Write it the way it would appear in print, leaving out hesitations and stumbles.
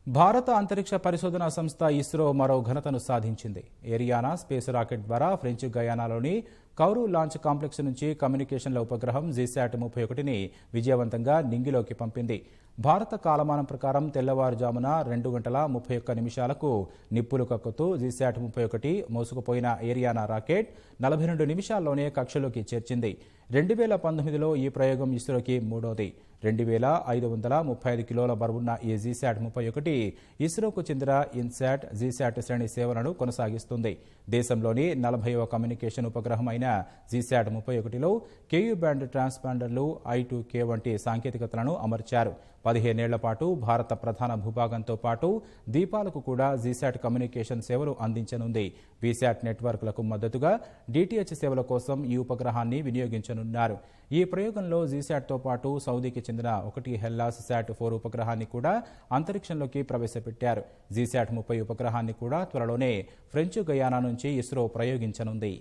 భారత అంతరిక్ష పరిశోధనా సంస్థ ఇస్రో మరో ఘనతను సాధించింది. ఏరియానా స్పేస్ రాకెట్ ద్వారా ఫ్రెంచ్ గయానాలోని కౌరు లాంచ్ కాంప్లెక్స్ నుంచి కమ్యూనికేషన్ల ఉపగ్రహం జీశాట్ 31ని విజయవంతంగా నింగిలోకి పంపింది. భారత కాలమానం ప్రకారం తెల్లవారుజామున 2:31 నిప్పులు కక్కుతూ జీశాట్ 31 మోసుకుపోయిన ఏరియానా రాకెట్ 42 నిమిషాల్లోనే కక్షలోకి చేర్చింది. 2019లో ఈ ప్రయోగం ఇస్రోకి మూడోది. 2535 కిలోల బరువున్న ఈ జీశాట్ 31 ఇస్రోకు చెందిన ఇన్శాట్, జీశాట్ శ్రేణి సేవలను కొనసాగిస్తుంది. దేశంలోని 40వ కమ్యూనికేషన్ ఉపగ్రహం అయిన జీశాట్ 31లో కేయూ బ్యాండ్ ట్రాన్స్పాండర్లు, I2K వంటి సాంకేతికతలను అమర్చారు. 15 ఏళ్ల పాటు భారత ప్రధాన భూభాగంతో పాటు ద్వీపాలకు కూడా జీశాట్ కమ్యూనికేషన్ సేవలు అందించనుంది. వీశాట్ నెట్వర్క్లకు మద్దతుగా DTH సేవల కోసం ఈ ఉపగ్రహాన్ని వినియోగించనున్నారు. ఈ ప్రయోగంలో జీశాట్తో పాటు సౌదీకి చెందిన 1 హెల్లాస్ శాట్-4 ఉపగ్రహాన్ని కూడా అంతరిక్షంలోకి ప్రవేశపెట్టారు. జీశాట్ 30 ఉపగ్రహాన్ని కూడా త్వరలోనే ఫ్రెంచ్ గయానా నుంచి ఇస్రో ప్రయోగించనుంది.